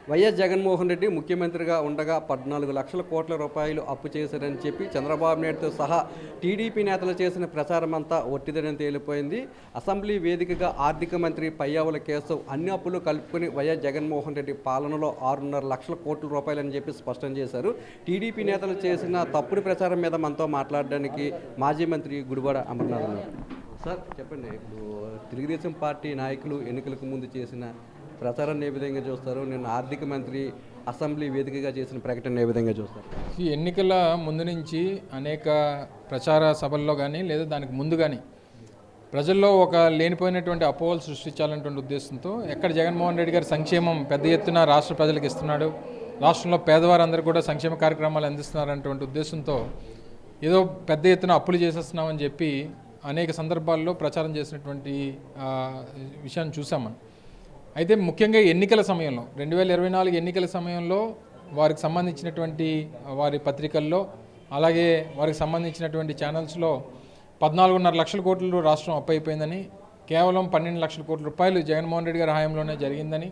YS Jaganmohan Reddy ముఖ్యమంత్రిగా ఉండగా 14 లక్షల కోట్ల రూపాయలు అప్పు చేశారని చెప్పి చంద్రబాబు నాయుడుతో సహా టీడీపీ నేతలు చేసిన ప్రచారం అంతా ఒట్టిదని తేలిపోయింది. అసెంబ్లీ వేదికగా ఆర్థిక మంత్రి పయ్యావుల కేశవ్ అన్ని అప్పులు కలుపుకొని వైఎస్ జగన్మోహన్ రెడ్డి పాలనలో 6.5 లక్షల కోట్ల రూపాయలని చెప్పి స్పష్టం చేశారు. టీడీపీ నేతలు చేసిన తప్పుడు ప్రచారం మీద మనతో మాట్లాడడానికి మాజీ మంత్రి గుడివాడ అమర్నాథ్ ఉన్నారు. సార్ చెప్పండి, ఇప్పుడు తెలుగుదేశం పార్టీ నాయకులు ఎన్నికలకు ముందు చేసిన ప్రచారాన్ని ఏ విధంగా చూస్తారు? నిన్న ఆర్థిక మంత్రి అసెంబ్లీ వేదికగా చేసిన ప్రకటన ఏ విధంగా చూస్తారు? ఈ ఎన్నికల ముందు నుంచి అనేక ప్రచార సభల్లో కానీ లేదా దానికి ముందు కానీ ప్రజల్లో ఒక లేనిపోయినటువంటి అపోహలు సృష్టించాలనేటువంటి ఉద్దేశంతో ఎక్కడ జగన్మోహన్ రెడ్డి గారి సంక్షేమం పెద్ద ఎత్తున రాష్ట్ర ప్రజలకు ఇస్తున్నాడు, రాష్ట్రంలో పేదవారందరూ కూడా సంక్షేమ కార్యక్రమాలు అందిస్తున్నారనేటువంటి ఉద్దేశంతో ఏదో పెద్ద ఎత్తున అప్పులు చేసేస్తున్నామని చెప్పి అనేక సందర్భాల్లో ప్రచారం చేసినటువంటి విషయాన్ని చూసాం మనం. అయితే ముఖ్యంగా ఎన్నికల సమయంలో 2024 ఎన్నికల సమయంలో వారికి సంబంధించినటువంటి వారి పత్రికల్లో అలాగే వారికి సంబంధించినటువంటి ఛానల్స్లో 14.5 లక్షల కోట్లు రాష్ట్రం అప్పు అయిపోయిందని, కేవలం 12 లక్షల కోట్ల రూపాయలు జగన్మోహన్ రెడ్డి గారి హయాంలోనే జరిగిందని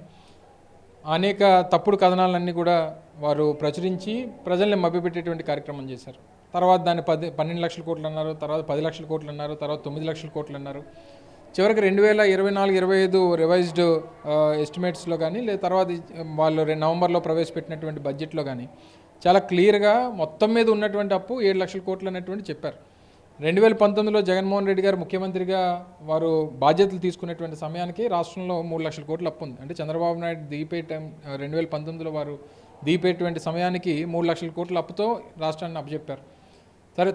అనేక తప్పుడు కథనాలన్నీ కూడా వారు ప్రచురించి ప్రజల్ని మభ్యపెట్టేటువంటి కార్యక్రమం చేశారు. తర్వాత దాన్ని 12 లక్షల కోట్లు అన్నారు, తర్వాత 10 లక్షల కోట్లు అన్నారు, తర్వాత 9 లక్షల కోట్లు అన్నారు. చివరికి 2024-25 రివైజ్డ్ ఎస్టిమేట్స్లో కానీ లేదా తర్వాత వాళ్ళు నవంబర్లో ప్రవేశపెట్టినటువంటి బడ్జెట్లో కానీ చాలా క్లియర్గా మొత్తం మీద ఉన్నటువంటి అప్పు 7 లక్షల కోట్లు అనేటువంటి చెప్పారు. 2019లో జగన్మోహన్ రెడ్డి గారు ముఖ్యమంత్రిగా వారు బాధ్యతలు తీసుకునేటువంటి సమయానికి రాష్ట్రంలో 3 లక్షల కోట్లు అప్పు ఉంది. అంటే చంద్రబాబు నాయుడు దిగిపోయే టైం 2019లో వారు దిగిపోయేటువంటి సమయానికి 3 లక్షల కోట్ల అప్పుతో రాష్ట్రాన్ని అప్పచెప్పారు.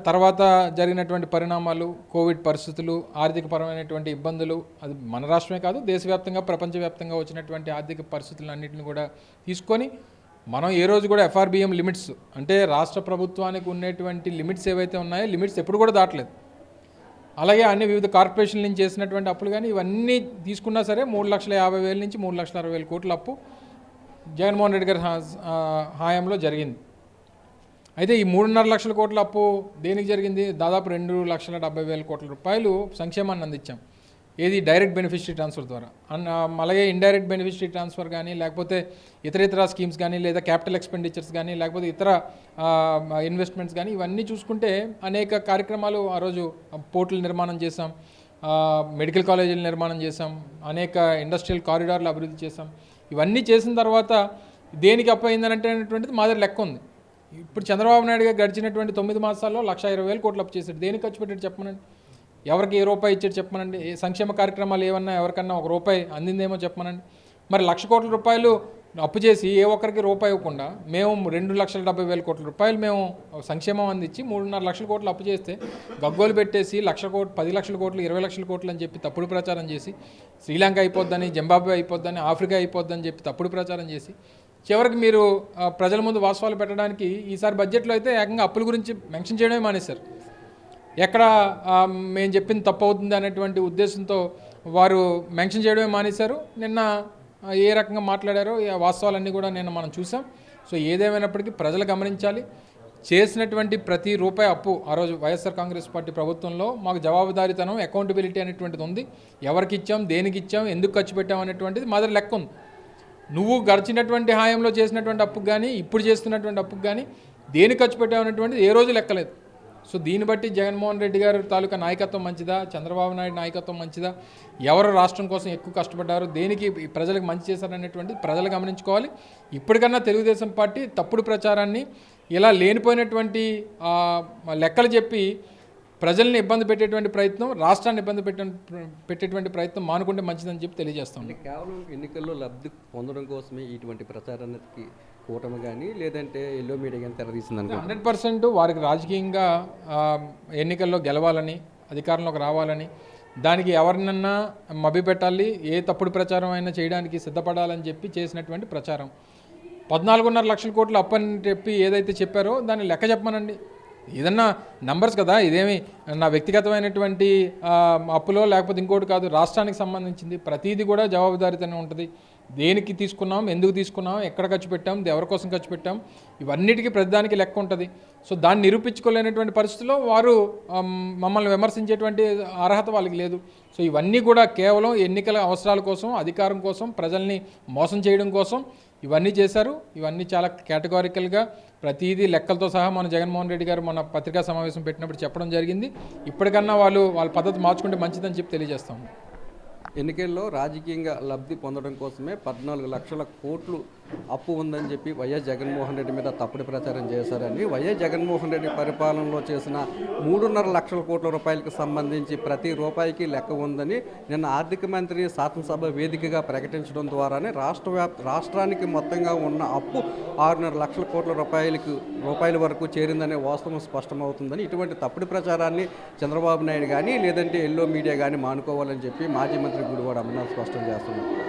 తర్వాత జరిగినటువంటి పరిణామాలు, కోవిడ్ పరిస్థితులు, ఆర్థికపరమైనటువంటి ఇబ్బందులు, అది మన రాష్ట్రమే కాదు దేశవ్యాప్తంగా ప్రపంచవ్యాప్తంగా వచ్చినటువంటి ఆర్థిక పరిస్థితులన్నింటినీ కూడా తీసుకొని మనం ఏ రోజు కూడా ఎఫ్ఆర్బిఎం లిమిట్స్ అంటే రాష్ట్ర ప్రభుత్వానికి ఉన్నటువంటి లిమిట్స్ ఏవైతే ఉన్నాయో లిమిట్స్ ఎప్పుడు కూడా దాటలేదు. అలాగే అన్ని వివిధ కార్పొరేషన్ల నుంచి చేసినటువంటి అప్పులు కానీ ఇవన్నీ తీసుకున్నా సరే 3,50,000 నుంచి 3,60,000 కోట్ల అప్పు జగన్మోహన్ రెడ్డి గారి హయాంలో జరిగింది. అయితే ఈ 3.5 లక్షల కోట్ల అప్పు దేనికి జరిగింది? దాదాపు 2,70,000 కోట్ల రూపాయలు సంక్షేమాన్ని అందించాం. ఏది డైరెక్ట్ బెనిఫిషరీ ట్రాన్స్ఫర్ ద్వారా. అలాగే ఇండైరెక్ట్ బెనిఫిషరీ ట్రాన్స్ఫర్ కానీ లేకపోతే ఇతర స్కీమ్స్ కానీ లేదా క్యాపిటల్ ఎక్స్పెండిచర్స్ కానీ లేకపోతే ఇతర ఇన్వెస్ట్మెంట్స్ కానీ ఇవన్నీ చూసుకుంటే అనేక కార్యక్రమాలు ఆ రోజు పోర్టుల నిర్మాణం చేశాం, మెడికల్ కాలేజీల నిర్మాణం చేశాం, అనేక ఇండస్ట్రియల్ కారిడార్లు అభివృద్ధి చేశాం. ఇవన్నీ చేసిన తర్వాత దేనికి అప్పు అయిందనేటువంటిది మా దగ్గర లెక్క ఉంది. ఇప్పుడు చంద్రబాబు నాయుడు గారు గడిచినటువంటి 9 మాసాల్లో 1,20,000 కోట్లు అప్పు చేశాడు. దేనికి ఖర్చు పెట్టాడు చెప్పమనండి? ఎవరికి ఏ రూపాయి ఇచ్చాడు చెప్పమనండి? సంక్షేమ కార్యక్రమాలు ఏమన్నా ఎవరికన్నా ₹1 అందిందేమో చెప్పమనండి? మరి 1,00,000 కోట్ల రూపాయలు అప్పు చేసి ఏ ఒక్కరికి రూపాయి ఇవ్వకుండా మేము 2,70,000 కోట్ల రూపాయలు మేము సంక్షేమం అందించి 3.5 లక్షల కోట్లు అప్పు చేస్తే గగ్గోలు పెట్టేసి 1,00,000 కోట్లు, 10 లక్షల కోట్లు, 20 లక్షల కోట్లు అని చెప్పి తప్పుడు ప్రచారం చేసి శ్రీలంక అయిపోద్దని, జింబాబ్వే అయిపోద్దని, ఆఫ్రికా అయిపోద్దని చెప్పి తప్పుడు ప్రచారం చేసి చివరికి మీరు ప్రజల ముందు వాస్తవాలు పెట్టడానికి ఈసారి బడ్జెట్లో అయితే ఏకంగా అప్పుల గురించి మెన్షన్ చేయడమే మానేశారు. ఎక్కడ మేము చెప్పింది తప్పు అవుతుంది అనేటువంటి ఉద్దేశంతో వారు మెన్షన్ చేయడమే మానేశారు. నిన్న ఏ రకంగా మాట్లాడారో ఈ వాస్తవాలన్నీ కూడా నిన్న మనం చూసాం. సో ఏదేమైనప్పటికీ ప్రజలు గమనించాలి, చేసినటువంటి ప్రతి రూపాయి అప్పు ఆ రోజు వైఎస్ఆర్ కాంగ్రెస్ పార్టీ ప్రభుత్వంలో మాకు జవాబుదారీతనం, అకౌంటబిలిటీ అనేటువంటిది ఉంది. ఎవరికి ఇచ్చాం, దేనికి ఇచ్చాం, ఎందుకు ఖర్చు పెట్టాం అనేటువంటిది మా దగ్గర లెక్క ఉంది. నువ్వు గడిచినటువంటి హాయంలో చేసినటువంటి అప్పుకు కానీ ఇప్పుడు చేస్తున్నటువంటి అప్పుకు కానీ దేని ఖర్చు పెట్టామనేటువంటిది ఏ రోజు లెక్కలేదు. సో దీన్ని బట్టి జగన్మోహన్ రెడ్డి గారు తాలూకా నాయకత్వం మంచిదా, చంద్రబాబు నాయుడు నాయకత్వం మంచిదా, ఎవరు రాష్ట్రం కోసం ఎక్కువ కష్టపడ్డారు, దేనికి ప్రజలకు మంచి చేశారనేటువంటిది ప్రజలు గమనించుకోవాలి. ఇప్పటికన్నా తెలుగుదేశం పార్టీ తప్పుడు ప్రచారాన్ని ఇలా లేనిపోయినటువంటి లెక్కలు చెప్పి ప్రజల్ని ఇబ్బంది పెట్టేటువంటి ప్రయత్నం, రాష్ట్రాన్ని ఇబ్బంది పెట్టేటువంటి ప్రయత్నం మానుకుంటే మంచిదని చెప్పి తెలియజేస్తాం. కేవలం ఎన్నికల్లో లబ్ధి పొందడం కోసమే ఇటువంటి ప్రచారానికి కూటమి కానీ లేదంటే ఎల్లో మీడియా కానీ తెరదీసింది. 100% వారికి రాజకీయంగా ఎన్నికల్లో గెలవాలని, అధికారంలోకి రావాలని, దానికి ఎవరినన్నా మభ్యపెట్టాలి, ఏ తప్పుడు ప్రచారం అయినా చేయడానికి సిద్ధపడాలని చెప్పి చేసినటువంటి ప్రచారం. 14.5 లక్షల కోట్ల అప్పు అని చెప్పి ఏదైతే చెప్పారో దాన్ని లెక్క చెప్పమనండి. ఏదన్నా నంబర్స్ కదా, ఇదేమి నా వ్యక్తిగతమైనటువంటి అప్పులో లేకపోతే ఇంకోటి కాదు, రాష్ట్రానికి సంబంధించింది. ప్రతిదీ కూడా జవాబుదారీతనం ఉంటుంది. దేనికి తీసుకున్నాం, ఎందుకు తీసుకున్నాం, ఎక్కడ ఖర్చు పెట్టాం, ఎవరి కోసం ఖర్చు పెట్టాం, ఇవన్నిటికీ ప్రతిదానికి లెక్క ఉంటుంది. సో దాన్ని నిరూపించుకోలేనటువంటి పరిస్థితుల్లో వారు మమ్మల్ని విమర్శించేటువంటి అర్హత వాళ్ళకి లేదు. సో ఇవన్నీ కూడా కేవలం ఎన్నికల అవసరాల కోసం, అధికారం కోసం, ప్రజల్ని మోసం చేయడం కోసం ఇవన్నీ చేశారు. ఇవన్నీ చాలా కేటగారికల్గా ప్రతిదీ లెక్కలతో సహా మన జగన్మోహన్ రెడ్డి గారు మన పత్రికా సమావేశం పెట్టినప్పుడు చెప్పడం జరిగింది. ఇప్పటికన్నా వాళ్ళ పద్ధతి మార్చుకుంటే మంచిదని చెప్పి తెలియజేస్తాము. ఎన్నికల్లో రాజకీయంగా లబ్ధి పొందడం కోసమే 14 లక్షల కోట్లు అప్పు ఉందని చెప్పి వైఎస్ జగన్మోహన్ రెడ్డి మీద తప్పుడు ప్రచారం చేశారని, వైఎస్ జగన్మోహన్ రెడ్డి పరిపాలనలో చేసిన 3.5 లక్షల కోట్ల రూపాయలకు సంబంధించి ప్రతి రూపాయికి లెక్క ఉందని నిన్న ఆర్థిక మంత్రి శాసనసభ వేదికగా ప్రకటించడం ద్వారానే రాష్ట్రానికి మొత్తంగా ఉన్న అప్పు 6.5 లక్షల కోట్ల రూపాయల వరకు చేరిందనే వాస్తవం స్పష్టమవుతుందని, ఇటువంటి తప్పుడు ప్రచారాన్ని చంద్రబాబు నాయుడు కానీ లేదంటే ఎల్లో మీడియా కానీ మానుకోవాలని చెప్పి మాజీ మంత్రి గుడివాడ అమర్నాథ్ స్పష్టం చేస్తున్నారు.